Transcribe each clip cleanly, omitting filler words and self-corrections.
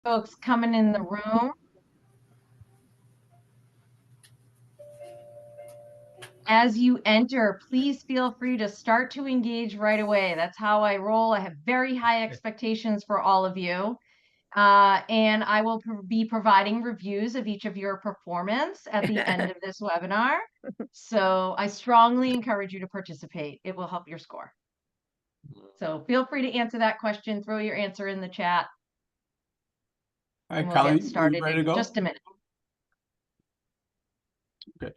Folks coming in the room. As you enter, please feel free to start to engage right away. That's how I roll. I have very high expectations for all of you. And I will be providing reviews of each of your performance at the end of this webinar. So I strongly encourage you to participate. It will help your score. So feel free to answer that question. Throw your answer in the chat. All right, And we'll Colleen, get started ready to in go? just a minute. Okay.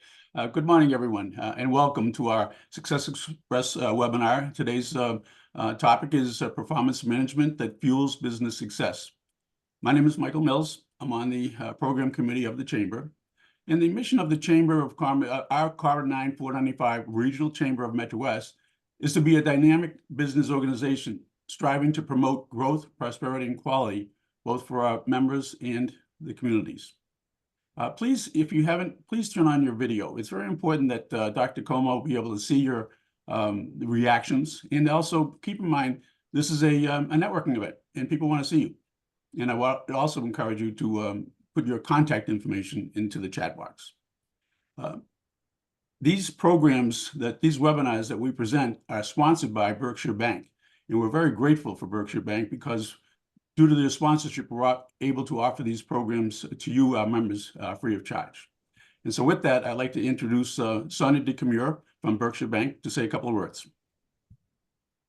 Good morning, everyone, and welcome to our Success Express webinar. Today's topic is performance management that fuels business success. My name is Michael Mills. I'm on the program committee of the Chamber. And the mission of the Chamber of our Corridor 9 495 Regional Chamber of Metro West is to be a dynamic business organization striving to promote growth, prosperity, and quality, both for our members and the communities. Please, if you haven't, please turn on your video. It's very important that Dr. Como be able to see your reactions. And also keep in mind, this is a networking event and people want to see you. And I would also encourage you to put your contact information into the chat box. These webinars that we present are sponsored by Berkshire Bank. And we're very grateful for Berkshire Bank because due to their sponsorship, we're able to offer these programs to you, our members, free of charge. And so with that, I'd like to introduce Sonia DeCamure from Berkshire Bank to say a couple of words.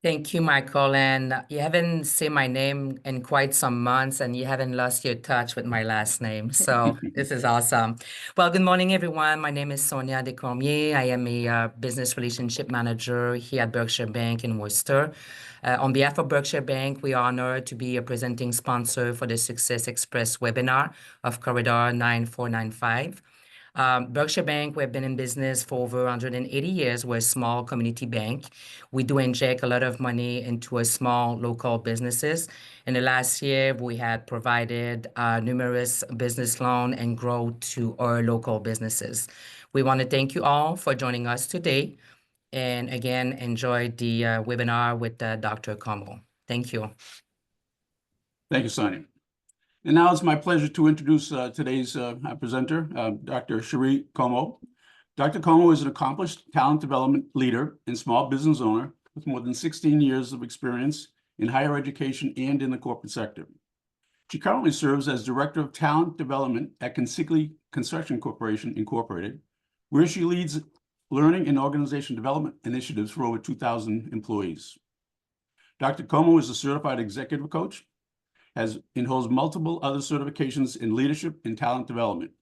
Thank you, Michael. And you haven't seen my name in quite some months, and you haven't lost your touch with my last name. So this is awesome. Well, good morning, everyone. My name is Sonia DeCormier. I am a business relationship manager here at Berkshire Bank in Worcester. On behalf of Berkshire Bank, we are honored to be a presenting sponsor for the Success Express webinar of Corridor 9495. Berkshire Bank, we've been in business for over 180 years. We're a small community bank. We do inject a lot of money into a small local businesses. In the last year, we had provided numerous business loan and growth to our local businesses. We want to thank you all for joining us today. And again, enjoy the webinar with Dr. Como. Thank you. Thank you, Sonia. And now it's my pleasure to introduce today's presenter, Dr. Cherie Como. Dr. Como is an accomplished talent development leader and small business owner with more than 16 years of experience in higher education and in the corporate sector. She currently serves as Director of Talent Development at Consigli Construction Corporation, Incorporated, where she leads learning and organization development initiatives for over 2,000 employees. Dr. Como is a certified executive coach, and holds multiple other certifications in leadership and talent development.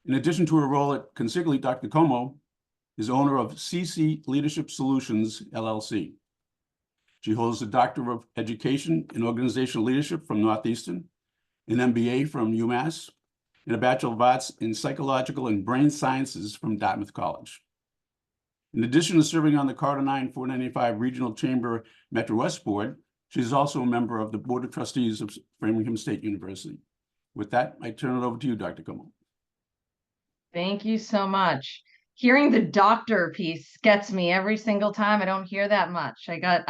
In addition to her role at Consigli, Dr. Como is owner of CC Leadership Solutions, LLC. She holds a Doctor of Education in Organizational Leadership from Northeastern, an MBA from UMass, and a Bachelor of Arts in Psychological and Brain Sciences from Dartmouth College. In addition to serving on the Corridor 9 495 Regional Chamber Metro West Board, she is also a member of the Board of Trustees of Framingham State University. With that, I turn it over to you, Dr. Como. Thank you so much. Hearing the doctor piece gets me every single time. I don't hear that much. I got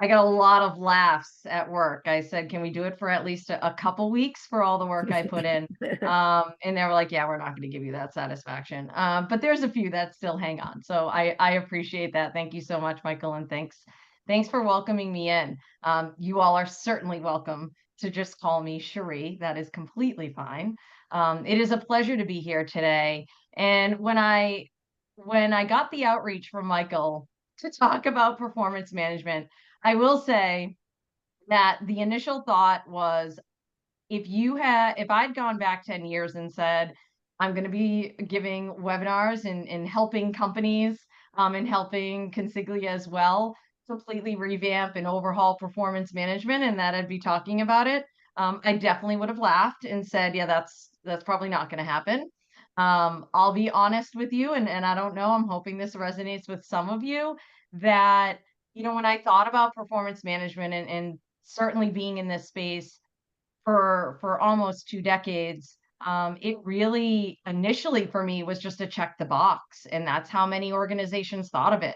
a lot of laughs at work. I said, can we do it for at least a couple weeks for all the work I put in? And they were like, yeah, we're not going to give you that satisfaction. But there's a few that still hang on. So I appreciate that. Thank you so much, Michael. And thanks for welcoming me in. You all are certainly welcome to just call me Cherie. That is completely fine. It is a pleasure to be here today. And when I got the outreach from Michael to talk about performance management, I will say that the initial thought was, if I'd gone back 10 years and said, I'm going to be giving webinars and helping companies and helping Consigli as well, completely revamp and overhaul performance management, and that I'd be talking about it, I definitely would have laughed and said, yeah, that's probably not going to happen. I'll be honest with you, and I don't know, I'm hoping this resonates with some of you, that, when I thought about performance management and certainly being in this space for almost 2 decades, it really initially for me was just to check the box. And that's how many organizations thought of it.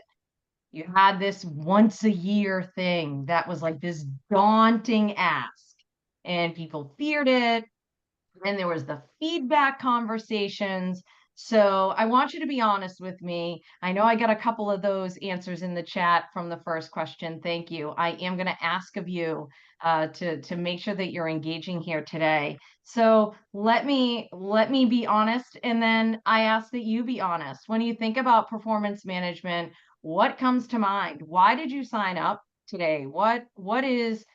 You had this once a year thing that was like this daunting ask. and people feared it. Then there was the feedback conversations. So I want you to be honest with me. I know I got a couple of those answers in the chat from the first question. Thank you. I am going to ask of you to make sure that you're engaging here today. So let me be honest, and then I ask that you be honest. When you think about performance management, what comes to mind? Why did you sign up today? What is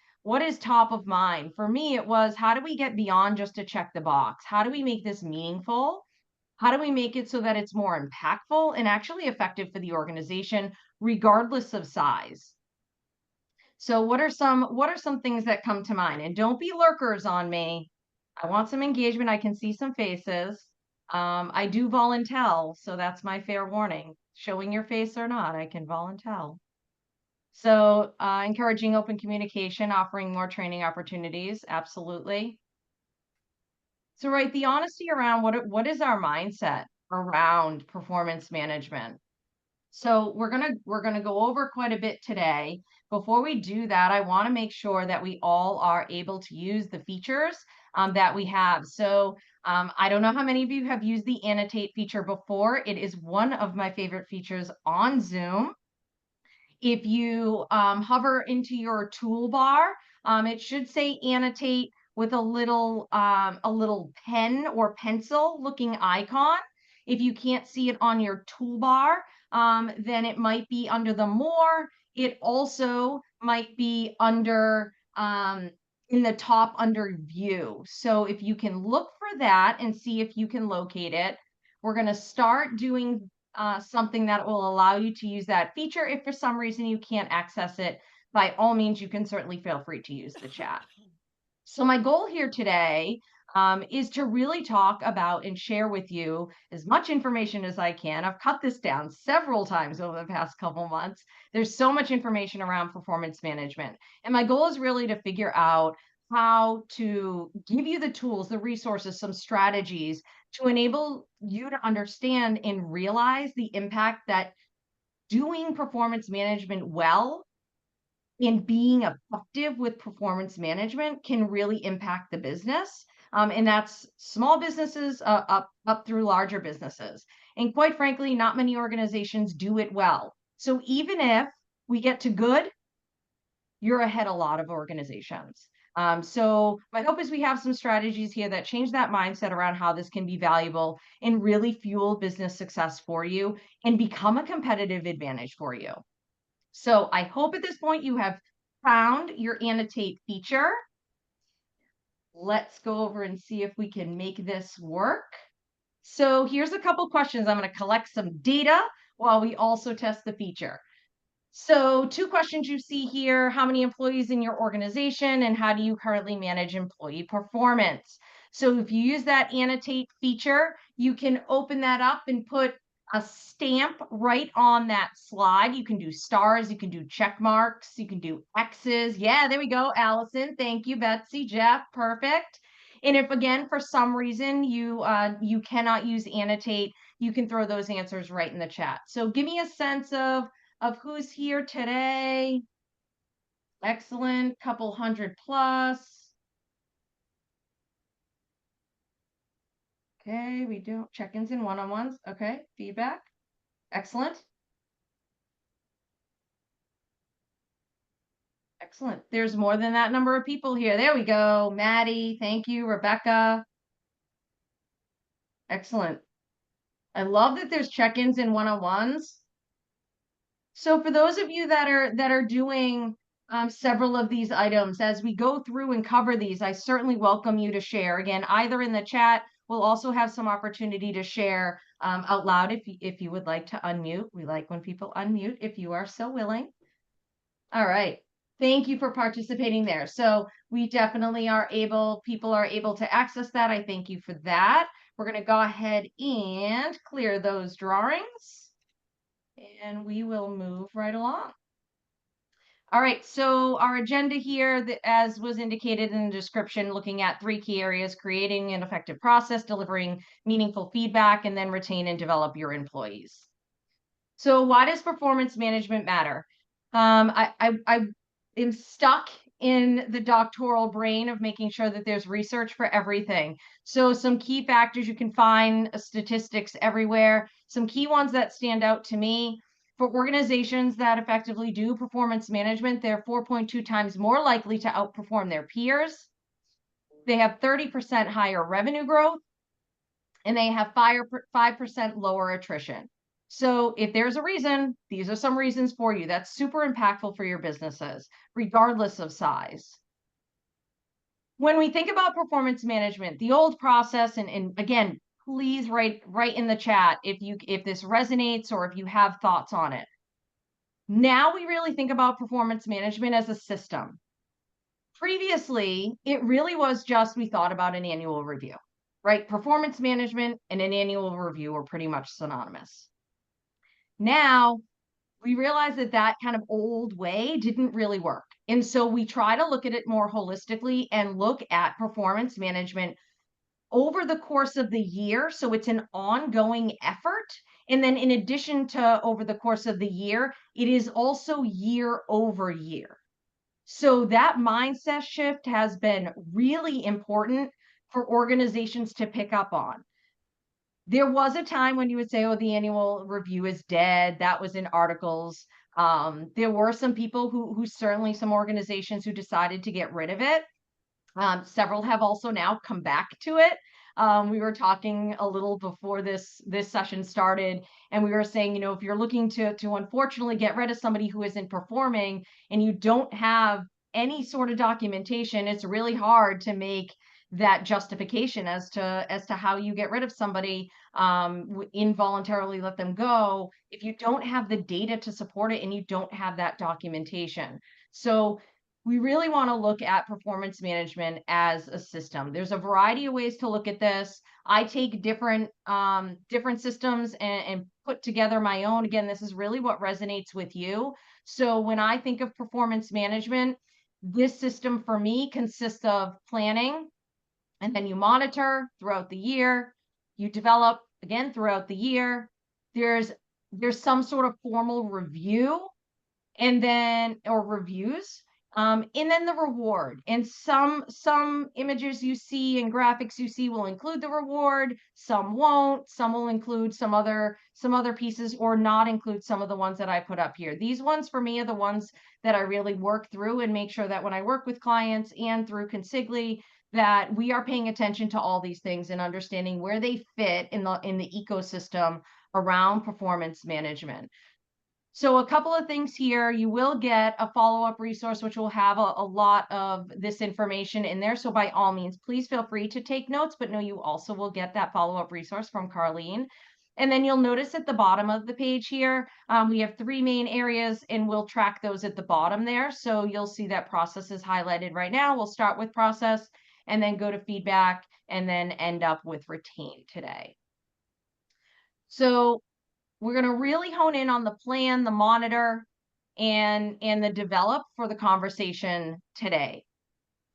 top of mind? For me, it was, how do we get beyond just to check the box? How do we make this meaningful? How do we make it so that it's more impactful and actually effective for the organization, regardless of size? So what are some things that come to mind? And don't be lurkers on me. I want some engagement. I can see some faces. I do volunteer, so that's my fair warning. Showing your face or not, I can volunteer. So encouraging open communication, offering more training opportunities, absolutely. So right, the honesty around what is our mindset around performance management. So we're gonna go over quite a bit today. Before we do that, I want to make sure that we all are able to use the features that we have. So I don't know how many of you have used the annotate feature before. It is one of my favorite features on Zoom. If you hover into your toolbar, it should say annotate with a little pen or pencil looking icon. If you can't see it on your toolbar, then it might be under the more. It also might be under in the top under view. So if you can look for that and see if you can locate it, we're going to start doing something that will allow you to use that feature. If for some reason you can't access it, by all means, you can certainly feel free to use the chat. So my goal here today is to really talk about and share with you as much information as I can. I've cut this down several times over the past couple months. There's so much information around performance management. And my goal is really to figure out how to give you the tools, the resources, some strategies to enable you to understand and realize the impact that doing performance management well and being effective with performance management can really impact the business. And that's small businesses up through larger businesses. And quite frankly, not many organizations do it well. So even if we get to good, you're ahead a lot of organizations. So my hope is we have some strategies here that change that mindset around how this can be valuable and really fuel business success for you and become a competitive advantage for you. So I hope at this point you have found your annotate feature. Let's go over and see if we can make this work. So here's a couple questions. I'm going to collect some data while we also test the feature. So 2 questions you see here: how many employees in your organization, and how do you currently manage employee performance? So if you use that annotate feature, you can open that up and put a stamp right on that slide. You can do stars, you can do check marks, you can do X's. Yeah, there we go, Allison. Thank you, Betsy, Jeff, perfect. And if again, for some reason you cannot use annotate, you can throw those answers right in the chat. So give me a sense of who's here today. Excellent, couple hundred plus. Okay, we do check-ins and one-on-ones. Okay, feedback. Excellent. Excellent. There's more than that number of people here. There we go. Maddie, thank you. Rebecca. Excellent. I love that there's check-ins and one-on-ones. So for those of you that are doing several of these items, as we go through and cover these, I certainly welcome you to share. Again, either in the chat, we'll also have some opportunity to share out loud if you would like to unmute. We like when people unmute if you are so willing. All right. Thank you for participating there. So we definitely are able, people are able to access that. I thank you for that. We're going to go ahead and clear those drawings. And we will move right along. All right, so our agenda here, as was indicated in the description, looking at 3 key areas: creating an effective process, delivering meaningful feedback, and then retain and develop your employees. So why does performance management matter? I am stuck in the doctoral brain of making sure that there's research for everything. So some key factors, you can find statistics everywhere. Some key ones that stand out to me: for organizations that effectively do performance management, they're 4.2 times more likely to outperform their peers. They have 30% higher revenue growth, and they have 5% lower attrition. So if there's a reason, these are some reasons for you. That's super impactful for your businesses, regardless of size. When we think about performance management, the old process, and again, please write in the chat if this resonates or if you have thoughts on it. Now we really think about performance management as a system. Previously, it really was just we thought about an annual review, right? Performance management and an annual review are pretty much synonymous. Now, we realize that that kind of old way didn't really work. And so we try to look at it more holistically and look at performance management over the course of the year. So it's an ongoing effort. And then in addition to over the course of the year, it is also year over year. So that mindset shift has been really important for organizations to pick up on. There was a time when you would say, oh, the annual review is dead. That was in articles. There were some people who certainly some organizations who decided to get rid of it. Several have also now come back to it. We were talking a little before this session started, and we were saying, you know, if you're looking to unfortunately get rid of somebody who isn't performing and you don't have any sort of documentation, it's really hard to make that justification as to how you get rid of somebody, involuntarily let them go, if you don't have the data to support it and you don't have that documentation. So we really want to look at performance management as a system. There's a variety of ways to look at this. I take different systems and put together my own. Again, this is really what resonates with you. So when I think of performance management, this system for me consists of planning, and then you monitor throughout the year, you develop again throughout the year. There's some sort of formal review, and then or reviews, and then the reward. And some images you see and graphics you see will include the reward, some won't. Some will include some other pieces or not include some of the ones that I put up here. These ones for me are the ones that I really work through and make sure that when I work with clients and through Consigli, that we are paying attention to all these things and understanding where they fit in the ecosystem around performance management. So a couple of things here. You will get a follow-up resource, which will have a lot of this information in there. So by all means, please feel free to take notes, but no, you also will get that follow-up resource from Carlene. And then you'll notice at the bottom of the page here, we have 3 main areas, and we'll track those at the bottom there. So you'll see that process is highlighted right now. We'll start with process and then go to feedback and then end up with retain today. So we're going to really hone in on the plan, the monitor, and the develop for the conversation today.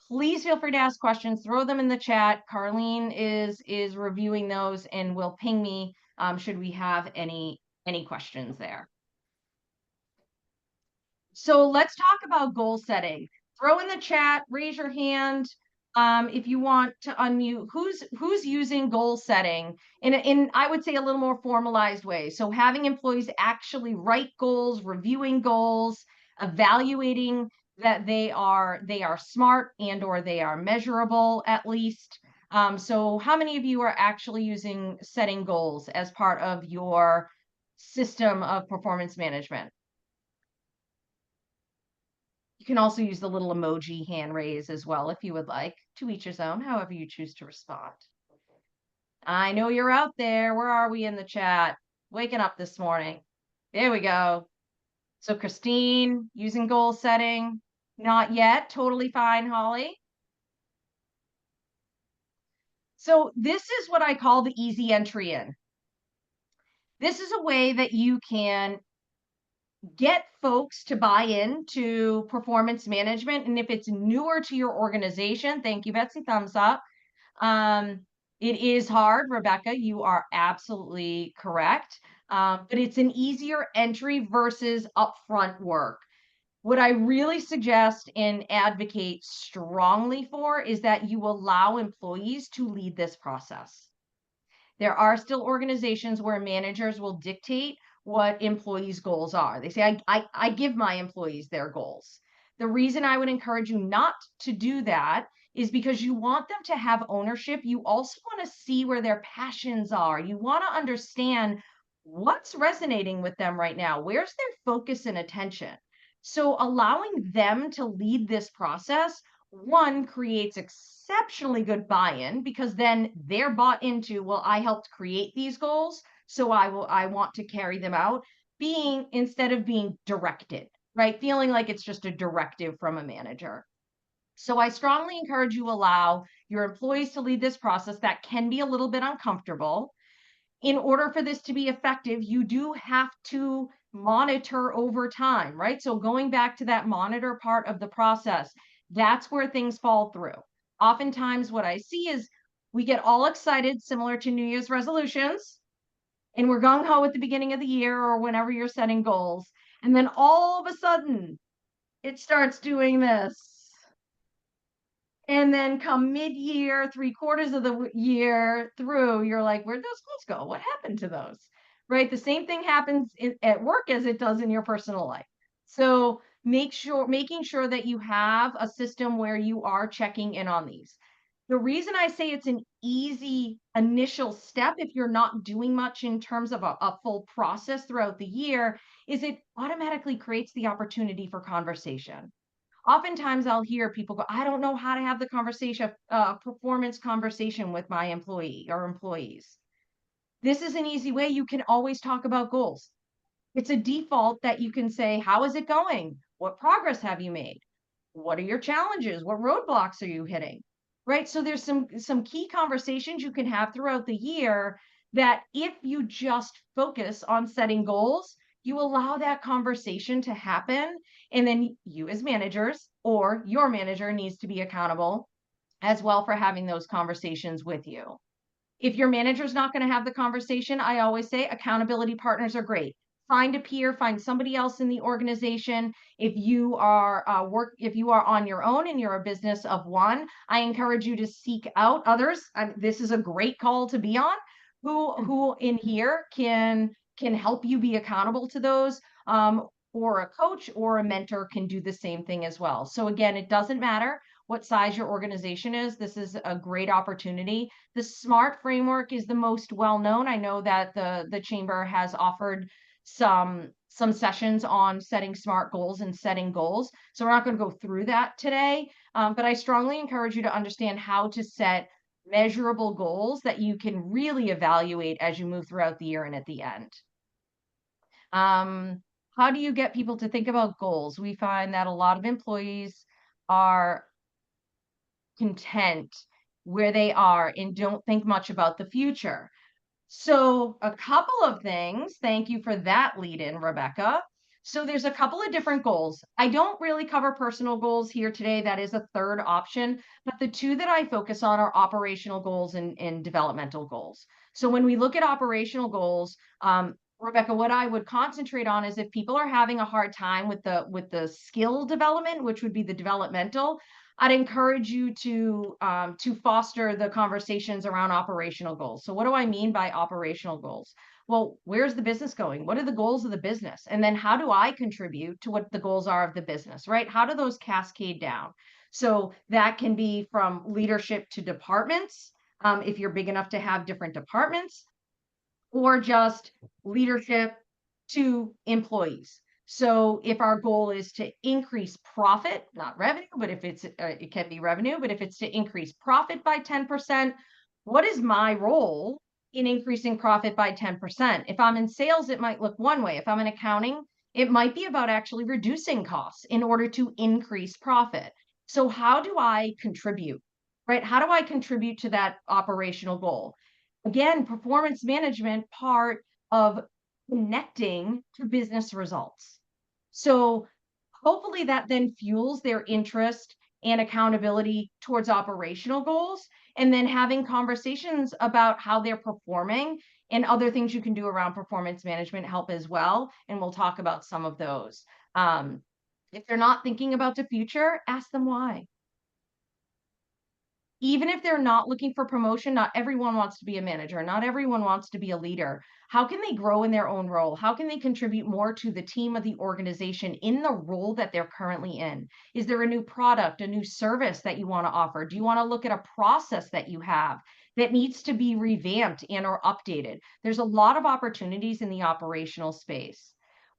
Please feel free to ask questions, throw them in the chat. Carlene is reviewing those and will ping me should we have any questions there. So let's talk about goal setting. Throw in the chat, raise your hand if you want to unmute. Who's using goal setting in I would say a little more formalized way. So having employees actually write goals, reviewing goals, evaluating that they are smart and or they are measurable at least. So how many of you are actually using setting goals as part of your system of performance management? You can also use the little emoji hand raise as well if you would like. To each his own, however you choose to respond. I know you're out there. Where are we in the chat? Waking up this morning. There we go. So Christine, using goal setting. Not yet. Totally fine, Holly. So this is what I call the easy entry in. This is a way that you can get folks to buy into performance management. And if it's newer to your organization, thank you, Betsy, thumbs up. It is hard, Rebecca, you are absolutely correct. But it's an easier entry versus upfront work. What I really suggest and advocate strongly for is that you allow employees to lead this process. There are still organizations where managers will dictate what employees' goals are. They say, I give my employees their goals. The reason I would encourage you not to do that is because you want them to have ownership. You also want to see where their passions are. You want to understand what's resonating with them right now. Where's their focus and attention? So allowing them to lead this process, one, creates exceptionally good buy-in because then they're bought into, well, I helped create these goals, so I want to carry them out, being instead of being directed, right? Feeling like it's just a directive from a manager. So I strongly encourage you allow your employees to lead this process. That can be a little bit uncomfortable. In order for this to be effective, you do have to monitor over time, right? So going back to that monitor part of the process, that's where things fall through. Oftentimes, what I see is we get all excited, similar to New Year's resolutions, and we're gung ho at the beginning of the year or whenever you're setting goals. And then all of a sudden, it starts doing this. And then come mid-year, 3/4 of the year through, you're like, where'd those goals go? What happened to those? Right? The same thing happens at work as it does in your personal life. So making sure that you have a system where you are checking in on these. The reason I say it's an easy initial step if you're not doing much in terms of a full process throughout the year is it automatically creates the opportunity for conversation. Oftentimes I'll hear people go, I don't know how to have the conversation, performance conversation with my employee or employees. This is an easy way. You can always talk about goals. It's a default that you can say, how is it going? What progress have you made? What are your challenges? What roadblocks are you hitting? Right? So there's some key conversations you can have throughout the year that if you just focus on setting goals, you allow that conversation to happen. And then you as managers or your manager needs to be accountable as well for having those conversations with you. If your manager's not going to have the conversation, I always say accountability partners are great. Find a peer, find somebody else in the organization. If you are if you are on your own and you're a business of one, I encourage you to seek out others. This is a great call to be on. Who in here can help you be accountable to those. Or a coach or a mentor can do the same thing as well. So again, it doesn't matter what size your organization is. This is a great opportunity. The SMART framework is the most well-known. I know that the chamber has offered some sessions on setting SMART goals and setting goals. So we're not going to go through that today, but I strongly encourage you to understand how to set measurable goals that you can really evaluate as you move throughout the year and at the end. How do you get people to think about goals? We find that a lot of employees are content where they are and don't think much about the future. So a couple of things. Thank you for that lead in, Rebecca. So there's a couple of different goals. I don't really cover personal goals here today. That is a third option, but the two that I focus on are operational goals and developmental goals. So when we look at operational goals, Rebecca, what I would concentrate on is if people are having a hard time with the skill development, which would be the developmental, I'd encourage you to foster the conversations around operational goals. So what do I mean by operational goals? Well, where's the business going? What are the goals of the business? And then how do I contribute to what the goals are of the business, right? How do those cascade down? So that can be from leadership to departments, if you're big enough to have different departments, or just leadership to employees. So if our goal is to increase profit, not revenue, but if it's, it can be revenue, but if it's to increase profit by 10%, what is my role in increasing profit by 10%? If I'm in sales, it might look one way. If I'm in accounting, it might be about actually reducing costs in order to increase profit. So how do I contribute, right? How do I contribute to that operational goal? Again, performance management part of connecting to business results. So hopefully that then fuels their interest and accountability towards operational goals, and then having conversations about how they're performing and other things you can do around performance management help as well. And we'll talk about some of those. If they're not thinking about the future, ask them why. Even if they're not looking for promotion, not everyone wants to be a manager. Not everyone wants to be a leader. How can they grow in their own role? How can they contribute more to the team of the organization in the role that they're currently in? Is there a new product, a new service that you want to offer? Do you want to look at a process that you have that needs to be revamped and or updated? There's a lot of opportunities in the operational space.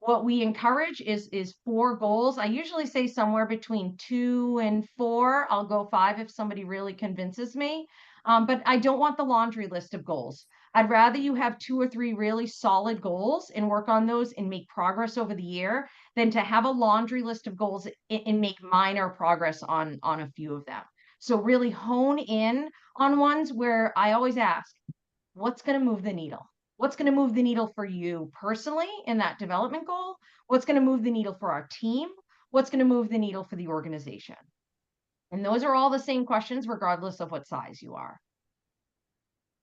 What we encourage is 4 goals. I usually say somewhere between 2 and 4. I'll go 5 if somebody really convinces me. But I don't want the laundry list of goals. I'd rather you have 2 or 3 really solid goals and work on those and make progress over the year than to have a laundry list of goals and make minor progress on a few of them. So really hone in on ones where I always ask, what's going to move the needle? What's going to move the needle for you personally in that development goal? What's going to move the needle for our team? What's going to move the needle for the organization? And those are all the same questions, regardless of what size you are.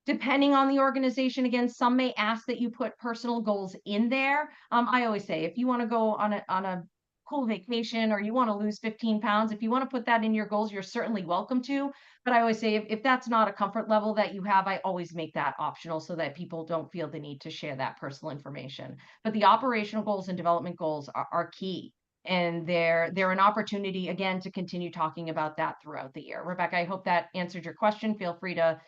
Depending on the organization, again, some may ask that you put personal goals in there. I always say, if you want to go on a cool vacation or you want to lose 15 pounds, if you want to put that in your goals, you're certainly welcome to. But I always say, if that's not a comfort level that you have, I always make that optional so that people don't feel the need to share that personal information. But the operational goals and development goals are key. And they're an opportunity, again, to continue talking about that throughout the year. Rebecca, I hope that answered your question. Feel free to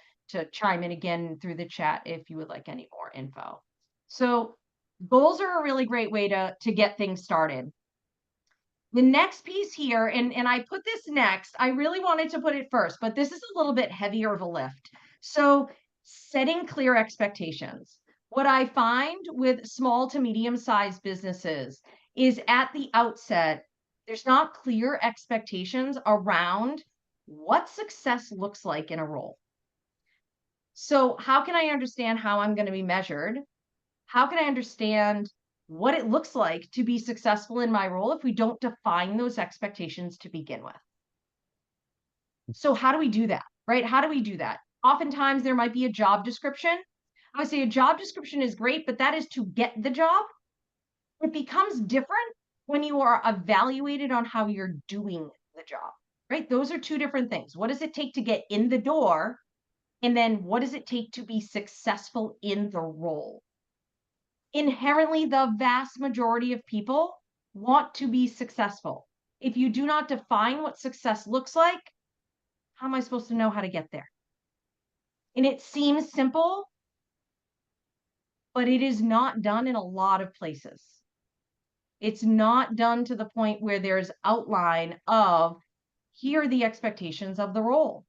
chime in again through the chat if you would like any more info. So goals are a really great way to get things started. The next piece here, and I put this next, I really wanted to put it first, but this is a little bit heavier of a lift. So setting clear expectations. What I find with small to medium-sized businesses is at the outset, there's not clear expectations around what success looks like in a role. So how can I understand how I'm going to be measured? How can I understand what it looks like to be successful in my role if we don't define those expectations to begin with? So how do we do that, right? How do we do that? Oftentimes there might be a job description. I would say a job description is great, but that is to get the job. It becomes different when you are evaluated on how you're doing the job, right? Those are 2 different things. What does it take to get in the door? And then what does it take to be successful in the role? Inherently, the vast majority of people want to be successful. If you do not define what success looks like, how am I supposed to know how to get there? And it seems simple, but it is not done in a lot of places. It's not done to the point where there's outline of here are the expectations of the role.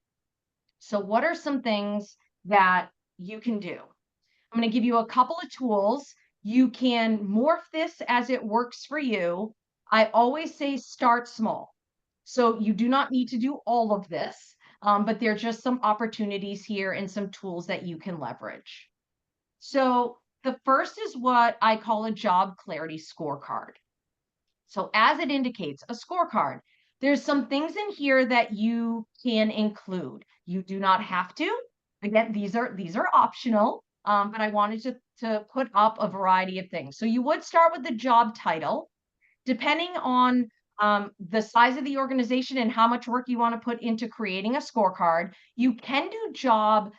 So what are some things that you can do? I'm going to give you a couple of tools. You can morph this as it works for you. I always say start small. So you do not need to do all of this, but there are just some opportunities here and some tools that you can leverage. So the first is what I call a job clarity scorecard. So as it indicates, a scorecard, there's some things in here that you can include. You do not have to. Again, these are optional, but I wanted to put up a variety of things. So you would start with the job title. Depending on the size of the organization and how much work you want to put into creating a scorecard, you can do job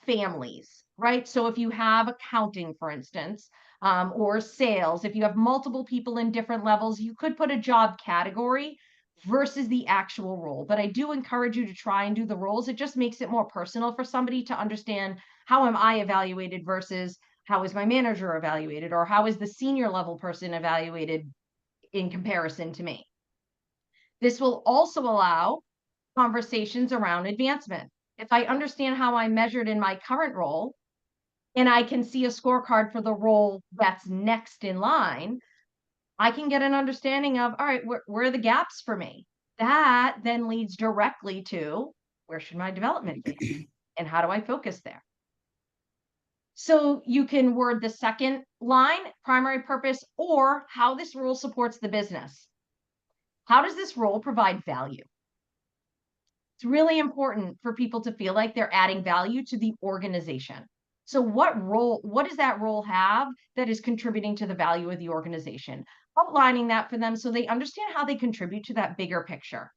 families, right? So if you have accounting, for instance, or sales, if you have multiple people in different levels, you could put a job category versus the actual role. But I do encourage you to try and do the roles. It just makes it more personal for somebody to understand, how am I evaluated versus how is my manager evaluated, or how is the senior level person evaluated in comparison to me. This will also allow conversations around advancement. If I understand how I'm measured in my current role, and I can see a scorecard for the role that's next in line, I can get an understanding of, all right, where are the gaps for me? That then leads directly to, where should my development be? And how do I focus there? So you can word the second line, primary purpose, or how this role supports the business. How does this role provide value? It's really important for people to feel like they're adding value to the organization. So what does that role have that is contributing to the value of the organization? outlining that for them so they understand how they contribute to that bigger picture.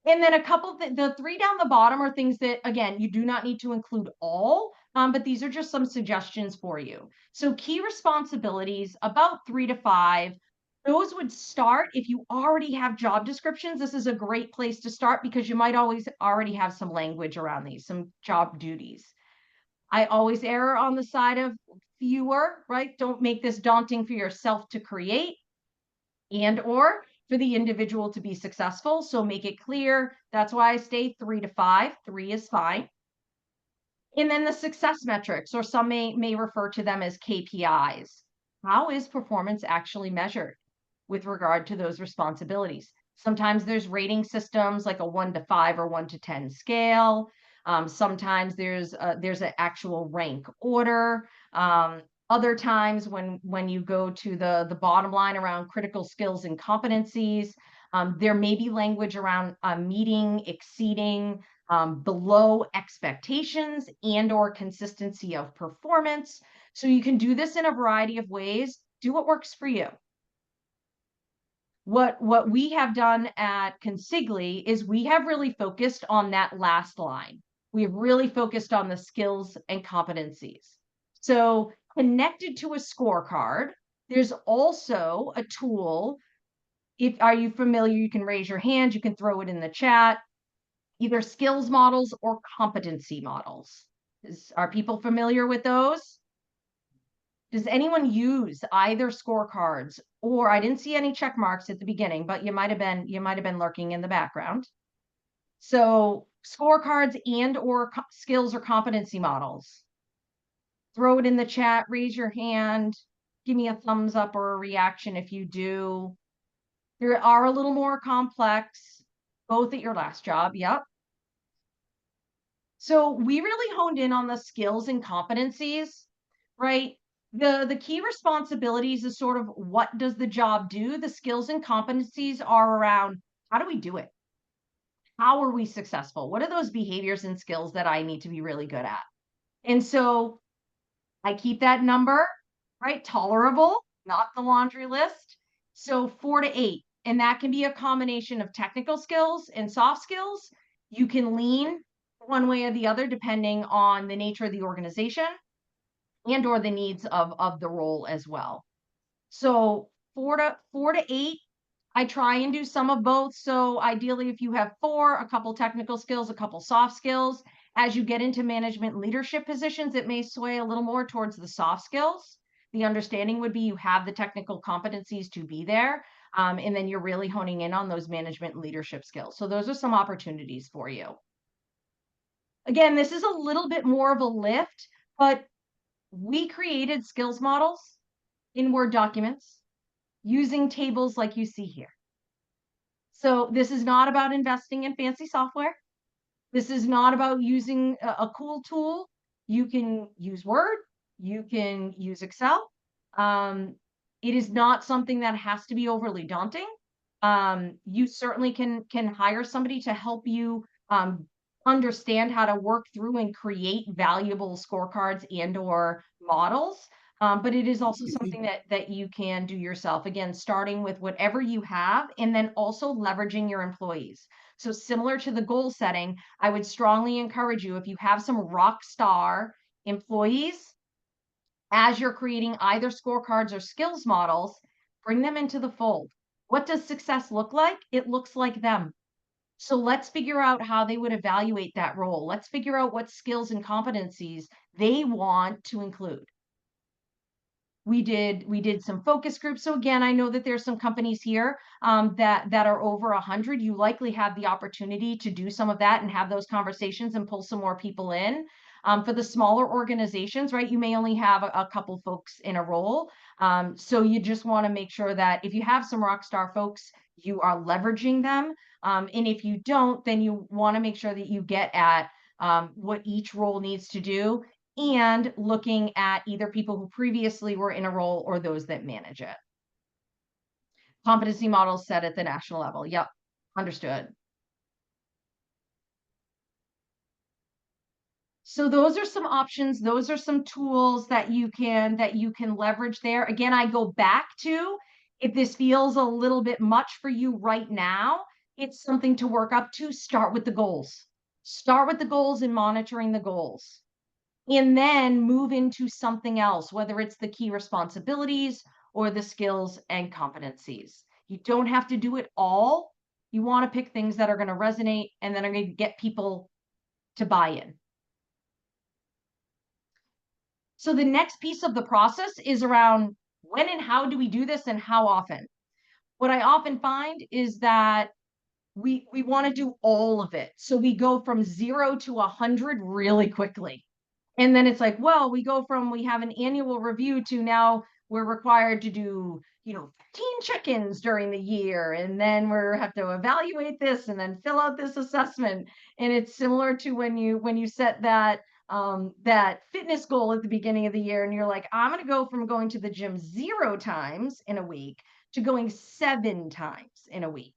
And then a couple of the three down the bottom are things that, again, you do not need to include all, but these are just some suggestions for you. So key responsibilities, about 3 to 5. Those would start if you already have job descriptions. This is a great place to start because you might always already have some language around these, some job duties. I always err on the side of fewer, right? Don't make this daunting for yourself to create and or for the individual to be successful. So make it clear. That's why I stay 3 to 5. 3 is fine. And then the success metrics, or some may refer to them as KPIs. How is performance actually measured with regard to those responsibilities? Sometimes there's rating systems like a 1 to 5 or 1 to 10 scale. Sometimes there's an actual rank order. Other times when you go to the bottom line around critical skills and competencies, there may be language around meeting, exceeding, below expectations and or consistency of performance. So you can do this in a variety of ways. Do what works for you. What we have done at Consigli is we have really focused on that last line. We have really focused on the skills and competencies. So connected to a scorecard, there's also a tool. Are you familiar? You can raise your hand, you can throw it in the chat. Either skills models or competency models. Are people familiar with those? Does anyone use either scorecards? Or I didn't see any check marks at the beginning, but you might have been lurking in the background. So scorecards and or skills or competency models. Throw it in the chat, raise your hand, give me a thumbs up or a reaction if you do. They are a little more complex, both at your last job. Yep. So we really honed in on the skills and competencies, right? The key responsibilities is sort of what does the job do? The skills and competencies are around how do we do it? How are we successful? What are those behaviors and skills that I need to be really good at? And so I keep that number, right? Tolerable, not the laundry list. So 4 to 8. And that can be a combination of technical skills and soft skills. You can lean one way or the other, depending on the nature of the organization and or the needs of the role as well. So 4 to 8, I try and do some of both. So ideally, if you have 4, a couple technical skills, a couple soft skills. As you get into management leadership positions, it may sway a little more towards the soft skills. The understanding would be you have the technical competencies to be there. And then you're really honing in on those management leadership skills. So those are some opportunities for you. Again, this is a little bit more of a lift, but we created skills models in Word documents using tables like you see here. So this is not about investing in fancy software. This is not about using a cool tool. You can use Word, you can use Excel. It is not something that has to be overly daunting. You certainly can hire somebody to help you understand how to work through and create valuable scorecards and or models. But it is also something that you can do yourself. Again, starting with whatever you have and then also leveraging your employees. So similar to the goal setting, I would strongly encourage you, if you have some rock star employees, as you're creating either scorecards or skills models, bring them into the fold. What does success look like? It looks like them. So let's figure out how they would evaluate that role. Let's figure out what skills and competencies they want to include. We did some focus groups. So again, I know that there's some companies here that are over 100. You likely have the opportunity to do some of that and have those conversations and pull some more people in. For the smaller organizations, right, you may only have a couple folks in a role. So you just want to make sure that if you have some rock star folks, you are leveraging them. And if you don't, then you want to make sure that you get at what each role needs to do and looking at either people who previously were in a role or those that manage it. Competency models set at the national level. Yep, understood. So those are some options. Those are some tools that you can leverage there. Again, I go back to, if this feels a little bit much for you right now, it's something to work up to. Start with the goals. Start with the goals and monitoring the goals. And then move into something else, whether it's the key responsibilities or the skills and competencies. You don't have to do it all. You want to pick things that are going to resonate and then are going to get people to buy in. So the next piece of the process is around when and how do we do this and how often. What I often find is that we want to do all of it. So we go from 0 to 100 really quickly. And then it's like, well, we have an annual review to now we're required to do, 15 check-ins during the year. And then we have to evaluate this and then fill out this assessment. And it's similar to when you set that fitness goal at the beginning of the year and you're like, I'm going to go from going to the gym 0 times in a week to going 7 times in a week.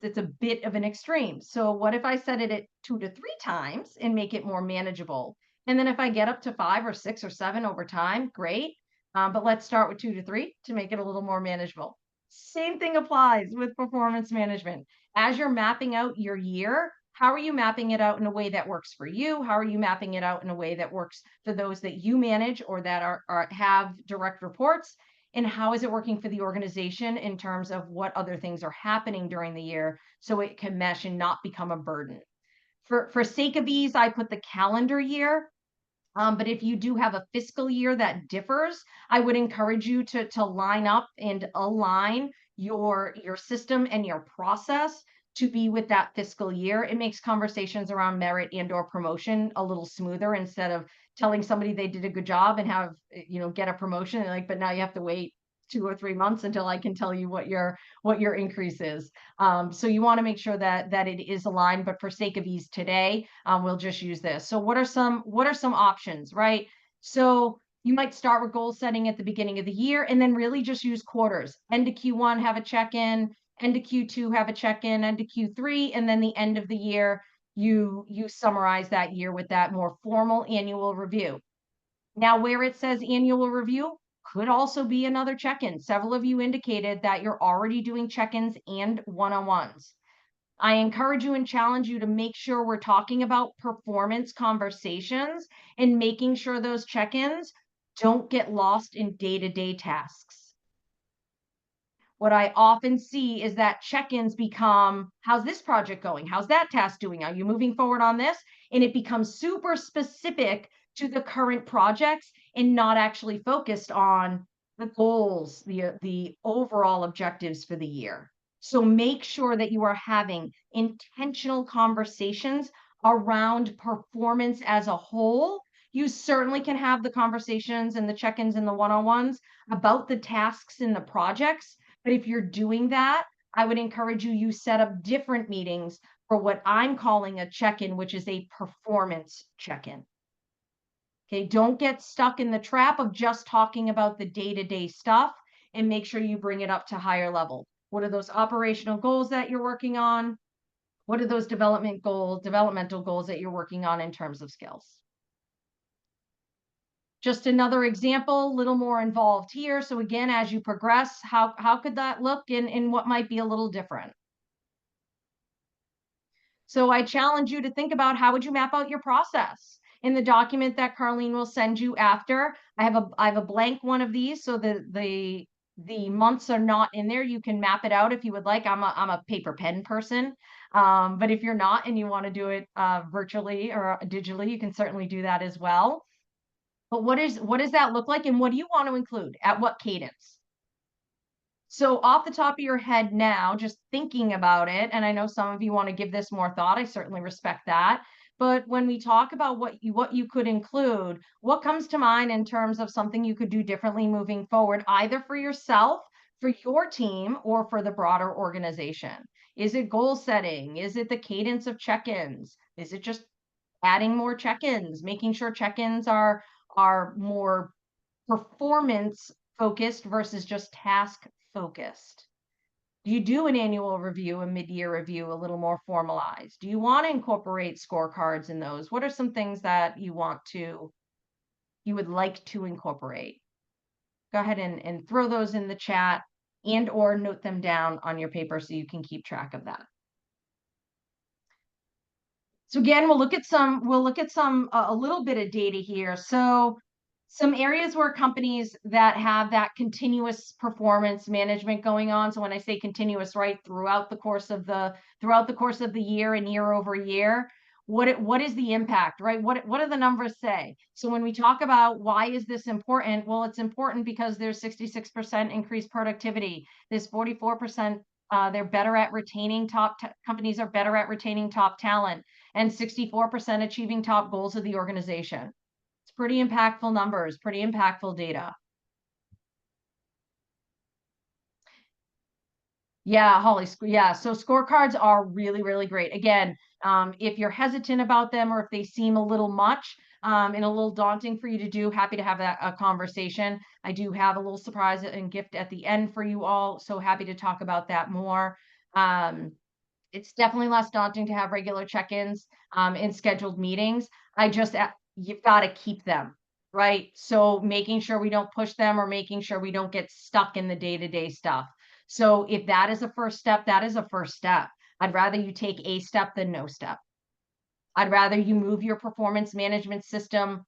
It's a bit of an extreme. So what if I set it at 2 to 3 times and make it more manageable? And then if I get up to 5 or 6 or 7 over time, great. But let's start with 2 to 3 to make it a little more manageable. Same thing applies with performance management. As you're mapping out your year, how are you mapping it out in a way that works for you? How are you mapping it out in a way that works for those that you manage or that have direct reports? And how is it working for the organization in terms of what other things are happening during the year so it can mesh and not become a burden? For sake of ease, I put the calendar year. But if you do have a fiscal year that differs, I would encourage you to line up and align your system and your process to be with that fiscal year. It makes conversations around merit and or promotion a little smoother instead of telling somebody they did a good job and have, get a promotion. Like, but now you have to wait 2 or 3 months until I can tell you what your increase is. So you want to make sure that it is aligned, but for sake of ease today, we'll just use this. So what are some options, right? So you might start with goal setting at the beginning of the year and then really just use quarters. End of Q1, have a check-in, end of Q2, have a check-in, end of Q3, and then the end of the year, you summarize that year with that more formal annual review. Now, where it says annual review, could also be another check-in. Several of you indicated that you're already doing check-ins and one-on-ones. I encourage you and challenge you to make sure we're talking about performance conversations and making sure those check-ins don't get lost in day-to-day tasks. What I often see is that check-ins become, how's this project going? How's that task doing? Are you moving forward on this? And it becomes super specific to the current projects and not actually focused on the goals, the overall objectives for the year. So make sure that you are having intentional conversations around performance as a whole. You certainly can have the conversations and the check-ins and the one-on-ones about the tasks and the projects. But if you're doing that, I would encourage you set up different meetings for what I'm calling a check-in, which is a performance check-in. Okay, don't get stuck in the trap of just talking about the day-to-day stuff and make sure you bring it up to higher level. What are those operational goals that you're working on? What are those developmental goals that you're working on in terms of skills? Just another example, a little more involved here. So again, as you progress, how could that look in what might be a little different? So I challenge you to think about, how would you map out your process? In the document that Carlene will send you after, I have a blank one of these, so the months are not in there. You can map it out if you would like. I'm a paper pen person, but if you're not and you want to do it virtually or digitally, you can certainly do that as well. But what does that look like, and what do you want to include at what cadence? So off the top of your head now, just thinking about it, and I know some of you want to give this more thought, I certainly respect that. But when we talk about what you could include, what comes to mind in terms of something you could do differently moving forward, either for yourself, for your team, or for the broader organization? Is it goal setting? Is it the cadence of check-ins? Is it just adding more check-ins, making sure check-ins are more performance focused versus just task focused? Do you do an annual review, a mid-year review, a little more formalized? Do you want to incorporate scorecards in those? What are some things that you would like to incorporate? Go ahead and throw those in the chat and or note them down on your paper so you can keep track of that. So again, we'll look at a little bit of data here. So some areas where companies that have that continuous performance management going on. So when I say continuous, right, throughout the course of the year and year over year, what is the impact, right? What do the numbers say? So when we talk about why is this important? Well, it's important because there's 66% increased productivity. There's 44%. They're better at retaining companies are better at retaining top talent, and 64% achieving top goals of the organization. It's pretty impactful numbers, pretty impactful data. Yeah, Holly, yeah. So scorecards are really, really great. Again, if you're hesitant about them or if they seem a little much and a little daunting for you to do, happy to have a conversation. I do have a little surprise and gift at the end for you all. So happy to talk about that more. It's definitely less daunting to have regular check-ins in scheduled meetings. You've got to keep them, right? So making sure we don't push them or making sure we don't get stuck in the day-to-day stuff. So if that is a first step, that is a first step. I'd rather you take a step than no step. I'd rather you move your performance management system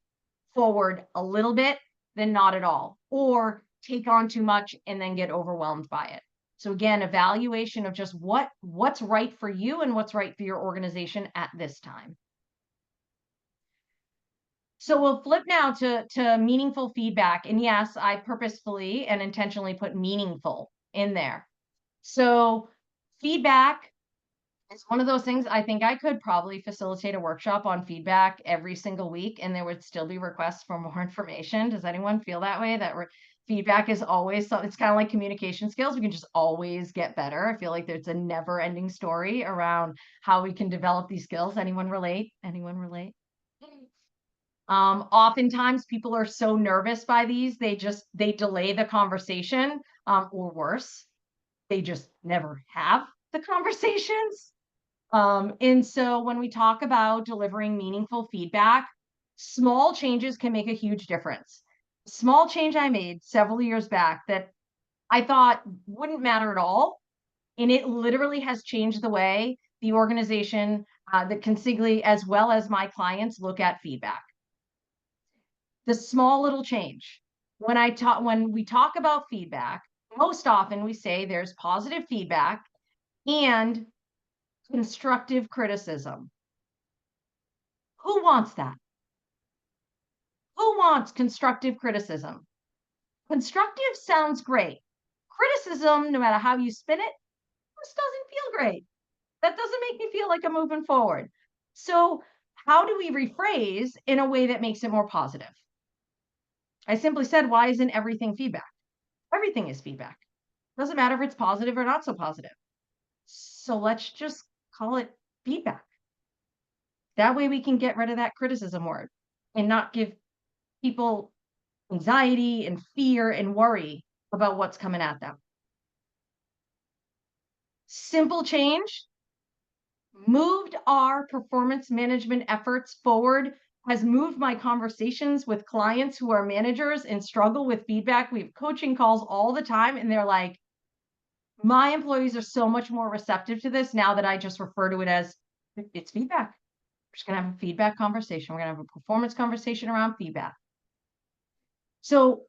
forward a little bit than not at all, or take on too much and then get overwhelmed by it. So again, evaluation of just what's right for you and what's right for your organization at this time. So we'll flip now to meaningful feedback. And yes, I purposefully and intentionally put meaningful in there. So feedback is one of those things. I think I could probably facilitate a workshop on feedback every single week and there would still be requests for more information. Does anyone feel that way? Feedback is always so, it's kind of like communication skills. We can just always get better. I feel like there's a never ending story around how we can develop these skills. Anyone relate? Anyone relate? Oftentimes people are so nervous by these, they delay the conversation, or worse, they just never have the conversations. And so when we talk about delivering meaningful feedback, small changes can make a huge difference. Small change I made several years back that I thought wouldn't matter at all. And it literally has changed the way the organization, the consigliere, as well as my clients look at feedback. The small little change. When we talk about feedback, most often we say there's positive feedback and constructive criticism. Who wants that? Who wants constructive criticism? Constructive sounds great. Criticism, no matter how you spin it, just doesn't feel great. That doesn't make me feel like I'm moving forward. So how do we rephrase in a way that makes it more positive? I simply said, why isn't everything feedback? Everything is feedback. Doesn't matter if it's positive or not so positive. So let's just call it feedback. That way we can get rid of that criticism word and not give people anxiety and fear and worry about what's coming at them. Simple change moved our performance management efforts forward, has moved my conversations with clients who are managers and struggle with feedback. We have coaching calls all the time, and they're like, my employees are so much more receptive to this now that I just refer to it as it's feedback. We're just going to have a feedback conversation. We're going to have a performance conversation around feedback. So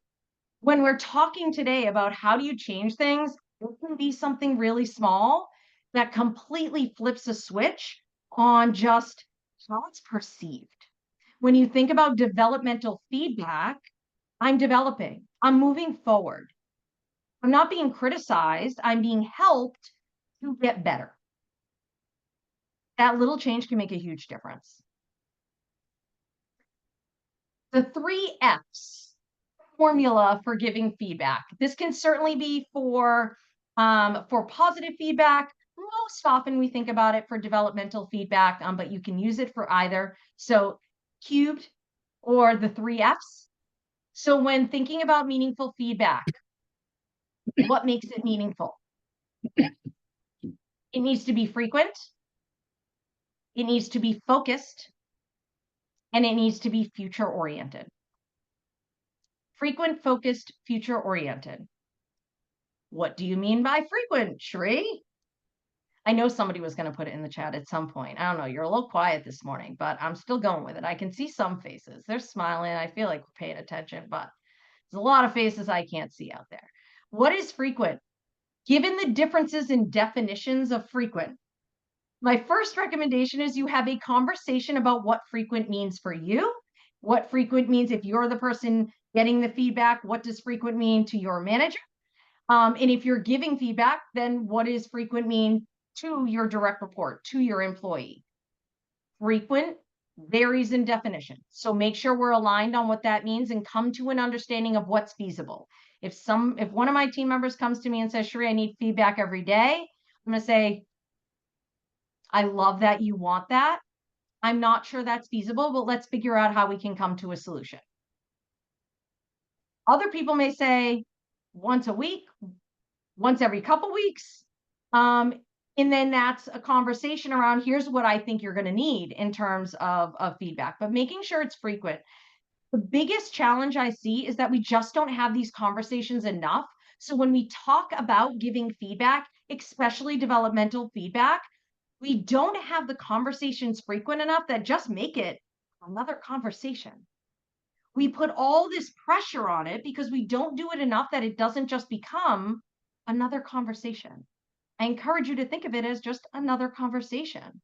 when we're talking today about how do you change things, it can be something really small that completely flips a switch on just how it's perceived. When you think about developmental feedback, I'm developing, I'm moving forward. I'm not being criticized, I'm being helped to get better. That little change can make a huge difference. The 3 F's formula for giving feedback. This can certainly be for positive feedback. Most often we think about it for developmental feedback, but you can use it for either. So cubed or the 3 F's. So when thinking about meaningful feedback, what makes it meaningful? It needs to be frequent. It needs to be focused. And it needs to be future oriented. Frequent, focused, future oriented. What do you mean by frequent, Sheree? I know somebody was going to put it in the chat at some point. I don't know. You're a little quiet this morning, but I'm still going with it. I can see some faces. They're smiling. I feel like we're paying attention, but there's a lot of faces I can't see out there. What is frequent? Given the differences in definitions of frequent, my first recommendation is you have a conversation about what frequent means for you, what frequent means if you're the person getting the feedback, what does frequent mean to your manager? And if you're giving feedback, then what does frequent mean to your direct report, to your employee? Frequent varies in definition. So make sure we're aligned on what that means and come to an understanding of what's feasible. If one of my team members comes to me and says, Sheree, I need feedback every day, I'm going to say, I love that you want that. I'm not sure that's feasible, but let's figure out how we can come to a solution. Other people may say once a week, once every couple weeks. And then that's a conversation around here's what I think you're going to need in terms of feedback, but making sure it's frequent. The biggest challenge I see is that we just don't have these conversations enough. So when we talk about giving feedback, especially developmental feedback, we don't have the conversations frequent enough that just make it another conversation. We put all this pressure on it because we don't do it enough that it doesn't just become another conversation. I encourage you to think of it as just another conversation.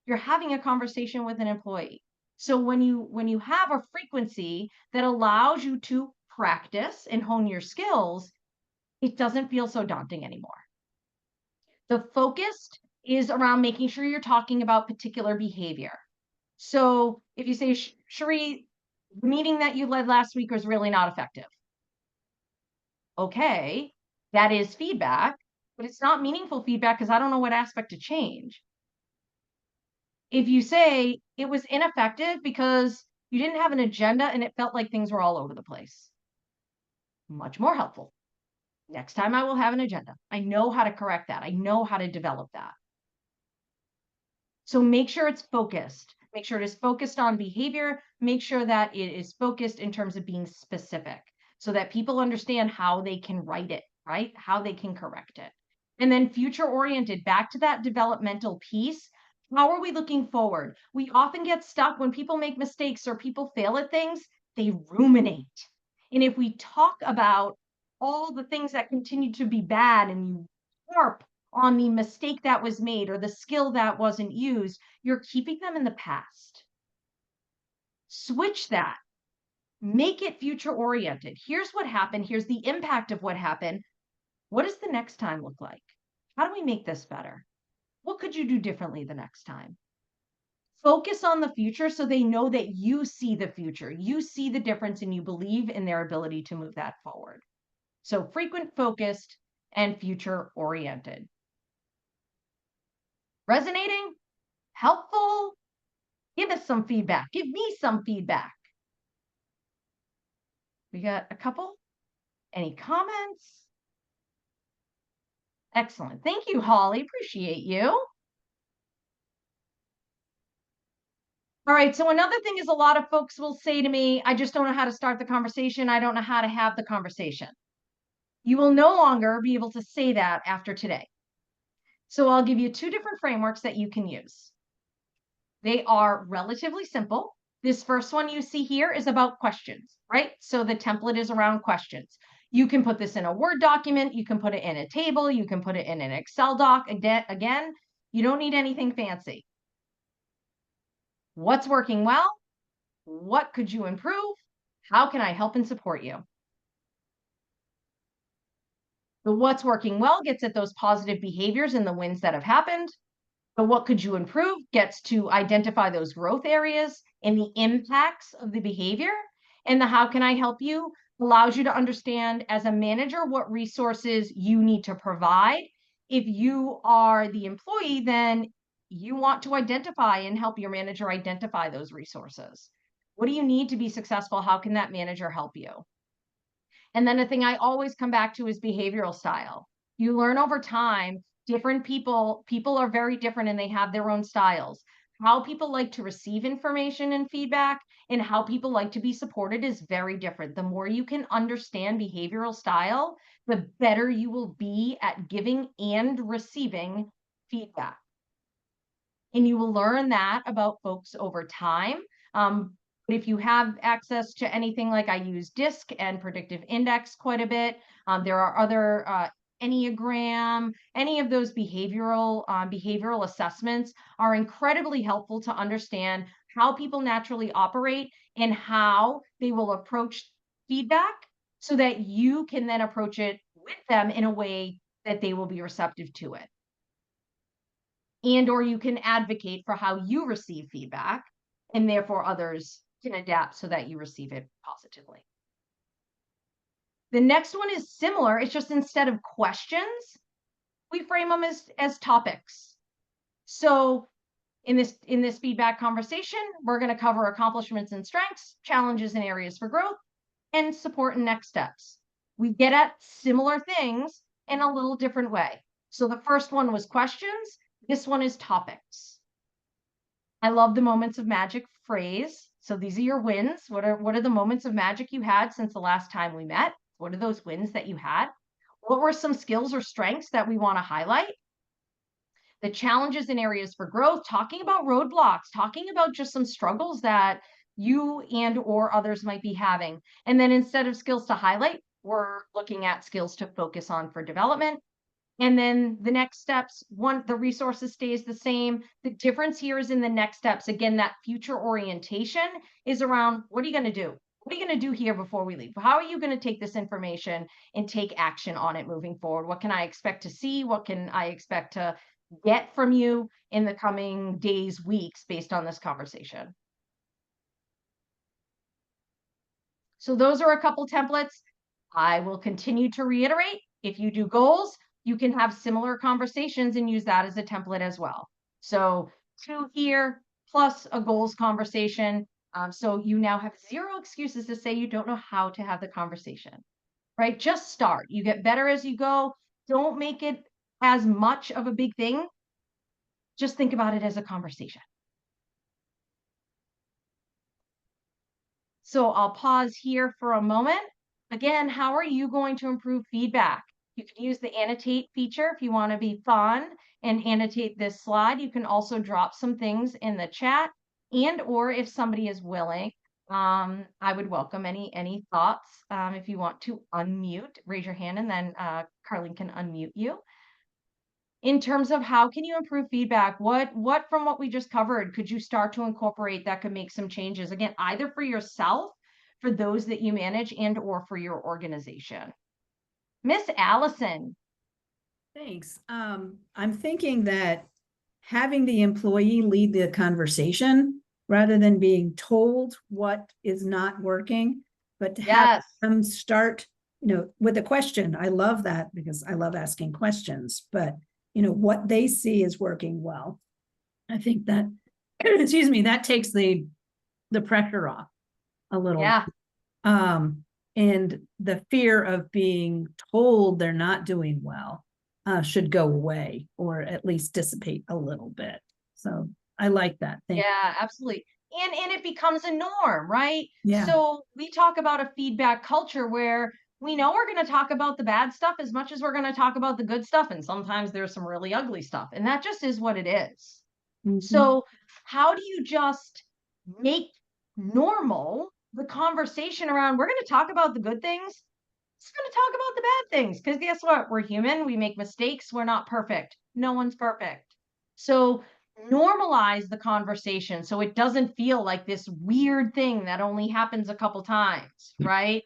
You're having a conversation with an employee. So when you have a frequency that allows you to practice and hone your skills, it doesn't feel so daunting anymore. The focused is around making sure you're talking about particular behavior. So if you say, Sheree, the meeting that you led last week was really not effective. Okay, that is feedback, but it's not meaningful feedback because I don't know what aspect to change. If you say it was ineffective because you didn't have an agenda and it felt like things were all over the place, much more helpful. Next time I will have an agenda. I know how to correct that. I know how to develop that. So make sure it's focused. Make sure it is focused on behavior. Make sure that it is focused in terms of being specific so that people understand how they can write it, right? How they can correct it. And then future oriented, back to that developmental piece. How are we looking forward? We often get stuck when people make mistakes or people fail at things, they ruminate. And if we talk about all the things that continue to be bad and you harp on the mistake that was made or the skill that wasn't used, you're keeping them in the past. Switch that. Make it future oriented. Here's what happened. Here's the impact of what happened. What does the next time look like? How do we make this better? What could you do differently the next time? Focus on the future so they know that you see the future. You see the difference and you believe in their ability to move that forward. So frequent, focused, and future oriented. Resonating? Helpful? Give us some feedback. Give me some feedback. We got a couple? Any comments? Excellent. Thank you, Holly. Appreciate you. All right. So another thing is a lot of folks will say to me, I just don't know how to start the conversation. I don't know how to have the conversation. You will no longer be able to say that after today. So I'll give you two different frameworks that you can use. They are relatively simple. This first one you see here is about questions, right? So the template is around questions. You can put this in a Word document. You can put it in a table. You can put it in an Excel doc. Again, you don't need anything fancy. What's working well? What could you improve? How can I help and support you? The what's working well gets at those positive behaviors and the wins that have happened. The what could you improve gets to identify those growth areas and the impacts of the behavior. And the how can I help you allows you to understand as a manager what resources you need to provide. If you are the employee, then you want to identify and help your manager identify those resources. What do you need to be successful? How can that manager help you? And then the thing I always come back to is behavioral style. You learn over time. Different people are very different and they have their own styles. How people like to receive information and feedback and how people like to be supported is very different. The more you can understand behavioral style, the better you will be at giving and receiving feedback. And you will learn that about folks over time. But if you have access to anything, like I use DISC and predictive index quite a bit, there are other Enneagram, any of those behavioral assessments are incredibly helpful to understand how people naturally operate and how they will approach feedback so that you can then approach it with them in a way that they will be receptive to it. And or you can advocate for how you receive feedback and therefore others can adapt so that you receive it positively. The next one is similar. It's just instead of questions, we frame them as topics. So in this feedback conversation, we're going to cover accomplishments and strengths, challenges and areas for growth, and support and next steps. We get at similar things in a little different way. So the first one was questions. This one is topics. I love the moments of magic phrase. So these are your wins. What are the moments of magic you had since the last time we met? What are those wins that you had? What were some skills or strengths that we want to highlight? The challenges and areas for growth, talking about roadblocks, talking about just some struggles that you and or others might be having. And then instead of skills to highlight, we're looking at skills to focus on for development. And then the next steps, the resources stays the same. The difference here is in the next steps. Again, that future orientation is around, what are you going to do? What are you going to do here before we leave? How are you going to take this information and take action on it moving forward? What can I expect to see? What can I expect to get from you in the coming days, weeks, based on this conversation? So those are a couple templates. I will continue to reiterate, if you do goals, you can have similar conversations and use that as a template as well. So 2 here plus a goals conversation. So you now have 0 excuses to say you don't know how to have the conversation, right? Just start. You get better as you go. Don't make it as much of a big thing. Just think about it as a conversation. So I'll pause here for a moment. Again, how are you going to improve feedback? You can use the annotate feature if you want to be fun and annotate this slide. You can also drop some things in the chat, and or if somebody is willing, I would welcome any thoughts. If you want to unmute, raise your hand and then Carlene can unmute you. In terms of how can you improve feedback, what from what we just covered could you start to incorporate that could make some changes? Again, either for yourself, for those that you manage, and or for your organization. Miss Allison. Thanks. I'm thinking that having the employee lead the conversation rather than being told what is not working, but to have them start, with a question. I love that because I love asking questions, but what they see is working well. I think that, excuse me, that takes the pressure off a little. Yeah. And the fear of being told they're not doing well should go away or at least dissipate a little bit. So I like that. Thank you. Absolutely. And it becomes a norm, right? Yeah. So we talk about a feedback culture where we know we're going to talk about the bad stuff as much as we're going to talk about the good stuff. And sometimes there's some really ugly stuff. And that just is what it is. Mm-hmm. So how do you just make normal the conversation around, we're going to talk about the good things, it's going to talk about the bad things, because guess what? We're human. We make mistakes. We're not perfect. No one's perfect. So normalize the conversation so it doesn't feel like this weird thing that only happens a couple times, right?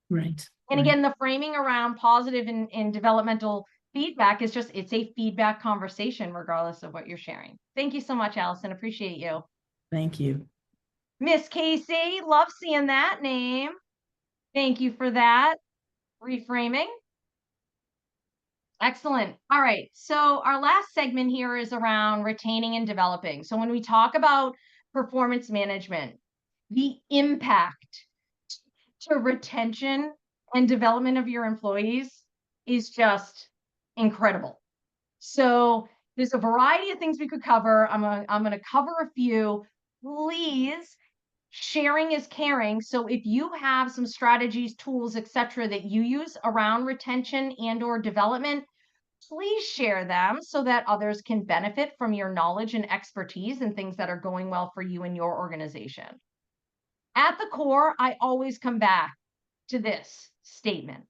Right. And again, the framing around positive and developmental feedback is just, it's a feedback conversation regardless of what you're sharing. Thank you so much, Allison. Appreciate you. Thank you. Miss Casey, love seeing that name. Thank you for that. Reframing. Excellent. All right. So our last segment here is around retaining and developing. So when we talk about performance management, the impact to retention and development of your employees is just incredible. So there's a variety of things we could cover. I'm gonna cover a few. Please, sharing is caring. So if you have some strategies, tools, etc., that you use around retention and/or development, please share them so that others can benefit from your knowledge and expertise and things that are going well for you and your organization. At the core, I always come back to this statement.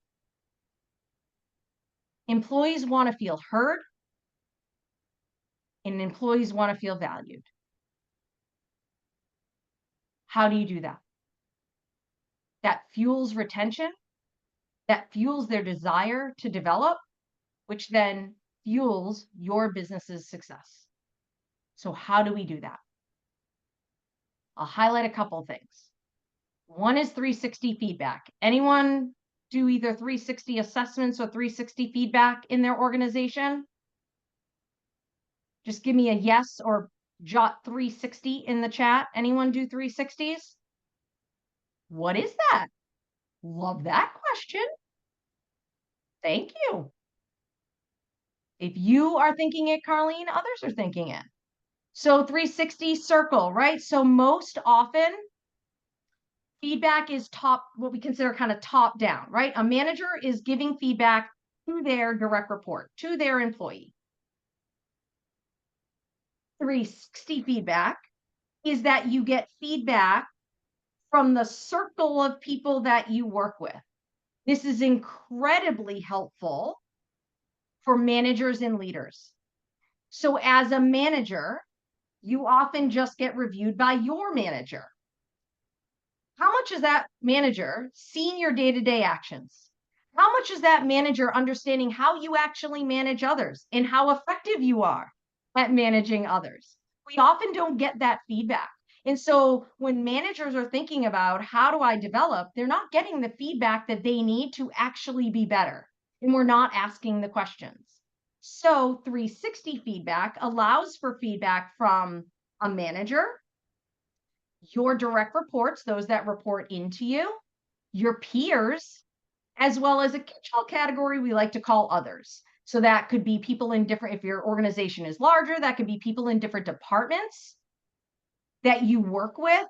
Employees want to feel heard, and employees want to feel valued. How do you do that? That fuels retention, that fuels their desire to develop, which then fuels your business's success. So how do we do that? I'll highlight a couple of things. One is 360 feedback. Anyone do either 360 assessments or 360 feedback in their organization? Just give me a yes or jot 360 in the chat. Anyone do 360s? What is that? Love that question. Thank you. If you are thinking it, Carlene, others are thinking it. So 360 circle, right? So most often feedback is what we consider kind of top down, right? A manager is giving feedback to their direct report, to their employee. 360 feedback is that you get feedback from the circle of people that you work with. This is incredibly helpful for managers and leaders. So as a manager, you often just get reviewed by your manager. How much is that manager seeing your day-to-day actions? How much is that manager understanding how you actually manage others and how effective you are at managing others? We often don't get that feedback. And so when managers are thinking about how do I develop, they're not getting the feedback that they need to actually be better. And we're not asking the questions. So 360 feedback allows for feedback from a manager, your direct reports, those that report into you, your peers, as well as a catch-all category we like to call others. So that could be people in different, if your organization is larger, that could be people in different departments that you work with,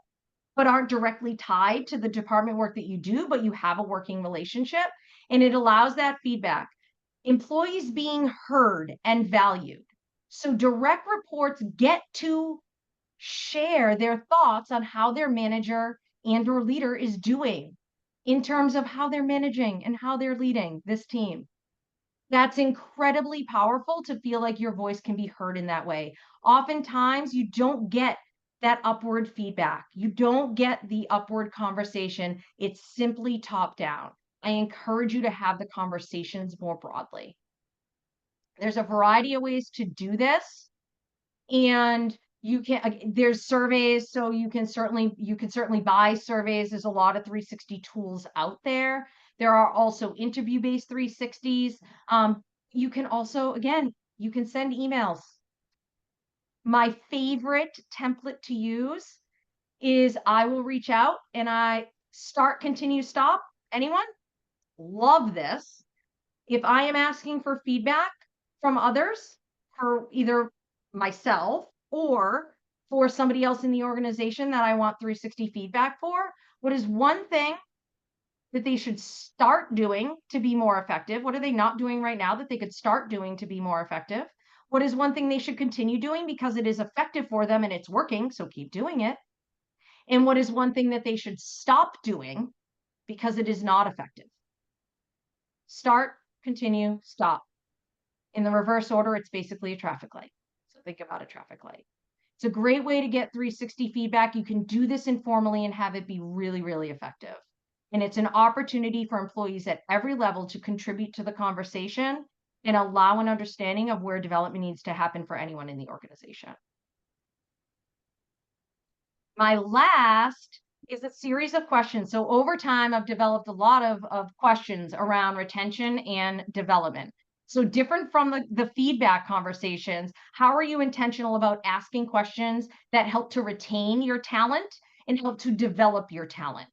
but aren't directly tied to the department work that you do, but you have a working relationship. And it allows that feedback. Employees being heard and valued. So direct reports get to share their thoughts on how their manager and or leader is doing in terms of how they're managing and how they're leading this team. That's incredibly powerful to feel like your voice can be heard in that way. Oftentimes you don't get that upward feedback. You don't get the upward conversation. It's simply top down. I encourage you to have the conversations more broadly. There's a variety of ways to do this. And you can, there's surveys, so you can certainly buy surveys. There's a lot of 360 tools out there. There are also interview-based 360s. You can also, again, you can send emails. My favorite template to use is I will reach out and I start, continue, stop. Anyone? Love this. If I am asking for feedback from others, for either myself or for somebody else in the organization that I want 360 feedback for, what is one thing that they should start doing to be more effective? What are they not doing right now that they could start doing to be more effective? What is one thing they should continue doing because it is effective for them and it's working, so keep doing it? And what is one thing that they should stop doing because it is not effective? Start, continue, stop. In the reverse order, it's basically a traffic light. So think about a traffic light. It's a great way to get 360 feedback. You can do this informally and have it be really, really effective. And it's an opportunity for employees at every level to contribute to the conversation and allow an understanding of where development needs to happen for anyone in the organization. My last is a series of questions. So over time, I've developed a lot of questions around retention and development. So different from the feedback conversations, how are you intentional about asking questions that help to retain your talent and help to develop your talent?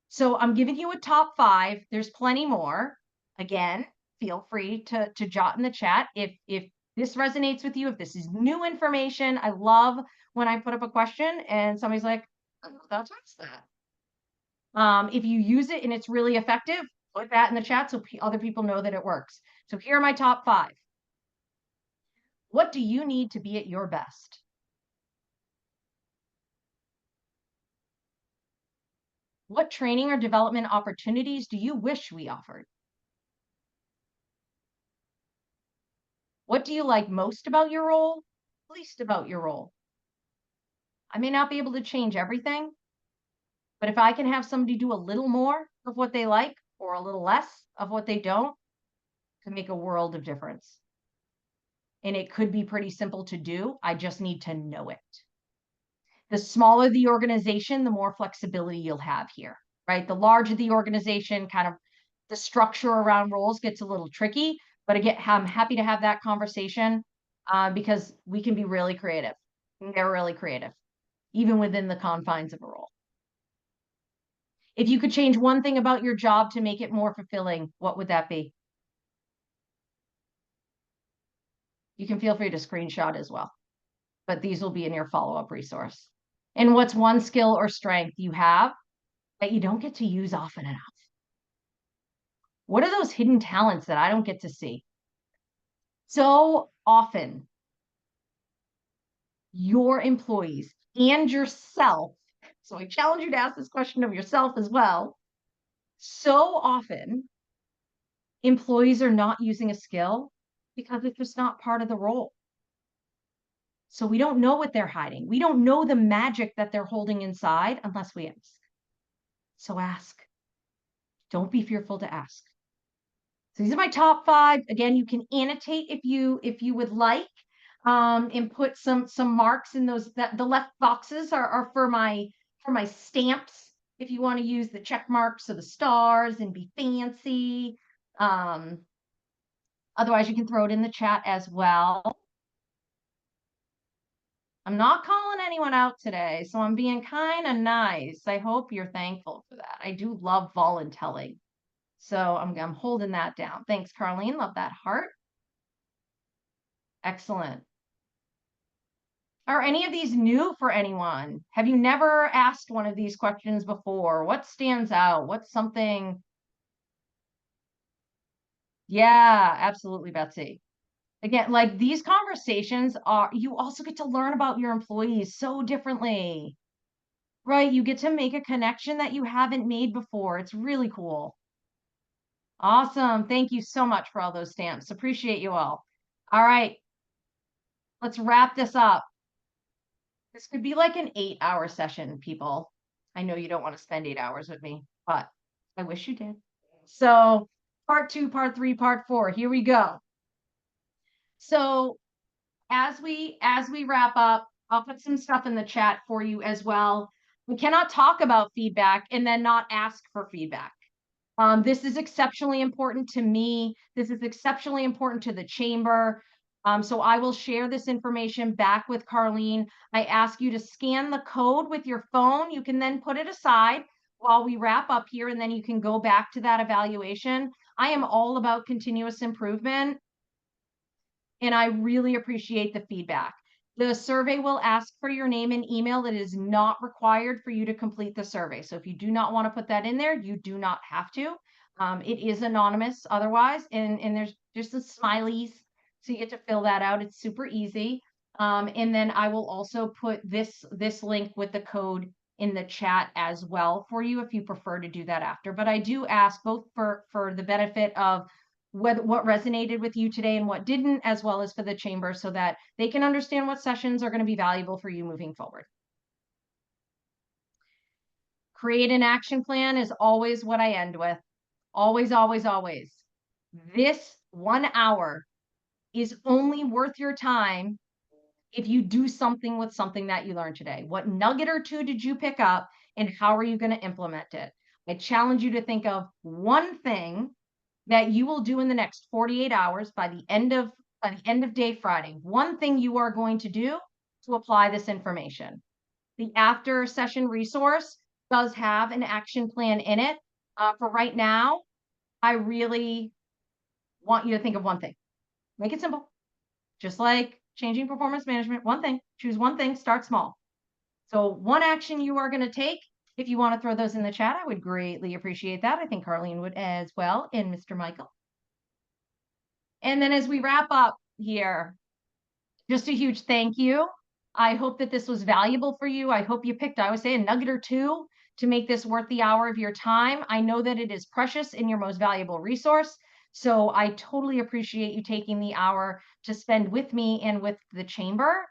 So I'm giving you a top 5. There's plenty more. Again, feel free to jot in the chat if this resonates with you, if this is new information. I love when I put up a question and somebody's like, oh, that's that. If you use it and it's really effective, put that in the chat so other people know that it works. So here are my top 5. What do you need to be at your best? What training or development opportunities do you wish we offered? What do you like most about your role, least about your role? I may not be able to change everything, but if I can have somebody do a little more of what they like or a little less of what they don't, it can make a world of difference. And it could be pretty simple to do. I just need to know it. The smaller the organization, the more flexibility you'll have here, right? The larger the organization, kind of the structure around roles gets a little tricky. But again, I'm happy to have that conversation because we can be really creative. They're really creative, even within the confines of a role. If you could change one thing about your job to make it more fulfilling, what would that be? You can feel free to screenshot as well, but these will be in your follow-up resource. And what's one skill or strength you have that you don't get to use often enough? What are those hidden talents that I don't get to see? So often, your employees and yourself, so I challenge you to ask this question of yourself as well. So often, employees are not using a skill because it's just not part of the role. So we don't know what they're hiding. We don't know the magic that they're holding inside unless we ask. So ask. Don't be fearful to ask. So these are my top 5. Again, you can annotate if you would like, and put some marks in those. That the left boxes are for my stamps. If you want to use the check marks or the stars and be fancy. Otherwise, you can throw it in the chat as well. I'm not calling anyone out today, so I'm being kind of nice. I hope you're thankful for that. I do love voluntelling. So I'm holding that down. Thanks, Carlene. Love that heart. Excellent. Are any of these new for anyone? Have you never asked one of these questions before? What stands out? What's something? Yeah, absolutely, Betsy. Again, like these conversations you also get to learn about your employees so differently, right? You get to make a connection that you haven't made before. It's really cool. Awesome. Thank you so much for all those stamps. Appreciate you all. All right. Let's wrap this up. This could be like an 8-hour session, people. I know you don't want to spend 8 hours with me, but I wish you did. So part 2, part 3, part 4, here we go. So as we wrap up, I'll put some stuff in the chat for you as well. We cannot talk about feedback and then not ask for feedback. This is exceptionally important to me. This is exceptionally important to the chamber. So I will share this information back with Carlene. I ask you to scan the code with your phone. You can then put it aside while we wrap up here, and then you can go back to that evaluation. I am all about continuous improvement, and I really appreciate the feedback. The survey will ask for your name and email. It is not required for you to complete the survey. So if you do not want to put that in there, you do not have to. It is anonymous otherwise, and there's just the smileys. So you get to fill that out. It's super easy. And then I will also put this link with the code in the chat as well for you if you prefer to do that after. But I do ask both for the benefit of what resonated with you today and what didn't, as well as for the chamber, so that they can understand what sessions are going to be valuable for you moving forward. Create an action plan is always what I end with. Always, always, always. This 1 hour is only worth your time if you do something with something that you learned today. What nugget or 2 did you pick up, and how are you going to implement it? I challenge you to think of one thing that you will do in the next 48 hours by the end of day Friday. One thing you are going to do to apply this information. The after session resource does have an action plan in it. For right now, I really want you to think of one thing. Make it simple. Just like changing performance management, one thing, choose one thing, start small. So one action you are going to take, if you want to throw those in the chat, I would greatly appreciate that. I think Carlene would as well, and Mr. Michael. And then as we wrap up here, just a huge thank you. I hope that this was valuable for you. I hope you picked, I would say, a nugget or two to make this worth the hour of your time. I know that it is precious and your most valuable resource. So I totally appreciate you taking the hour to spend with me and with the chamber.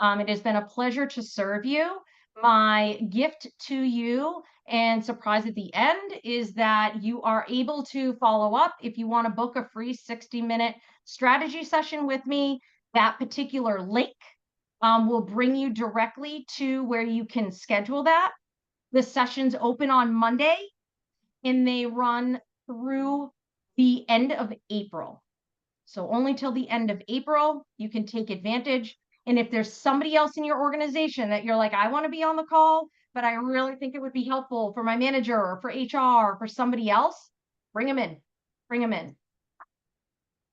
It has been a pleasure to serve you. My gift to you and surprise at the end is that you are able to follow up if you want to book a free 60-minute strategy session with me. That particular link will bring you directly to where you can schedule that. The sessions open on Monday and they run through the end of April. So only till the end of April, you can take advantage. And if there's somebody else in your organization that you're like, I want to be on the call, but I really think it would be helpful for my manager or for HR or for somebody else, bring them in. Bring them in.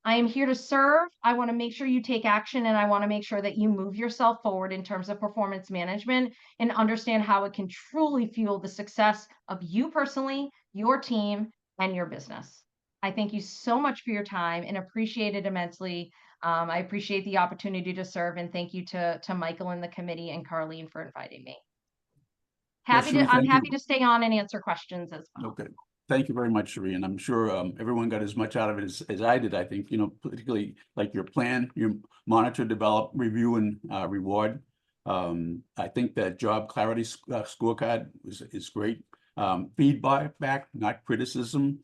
I am here to serve. I want to make sure you take action, and I want to make sure that you move yourself forward in terms of performance management and understand how it can truly fuel the success of you personally, your team, and your business. I thank you so much for your time and appreciate it immensely. I appreciate the opportunity to serve, and thank you to Michael and the committee and Carlene for inviting me. I'm happy to stay on and answer questions as well. Okay. Thank you very much, Cherie. And I'm sure everyone got as much out of it as I did. I think, particularly like your plan, your monitor, develop, review, and reward. I think that job clarity scorecard is great. Feedback, not criticism,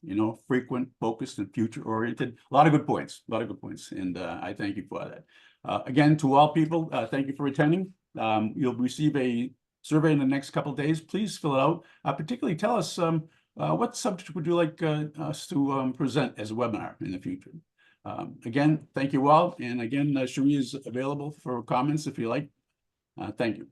frequent, focused, and future oriented. A lot of good points, And I thank you for that. Again, to all people, thank you for attending. You'll receive a survey in the next couple of days. Please fill it out. Particularly tell us what subject would you like us to present as a webinar in the future? Again, thank you all. And again, Cherie is available for comments if you like. Thank you.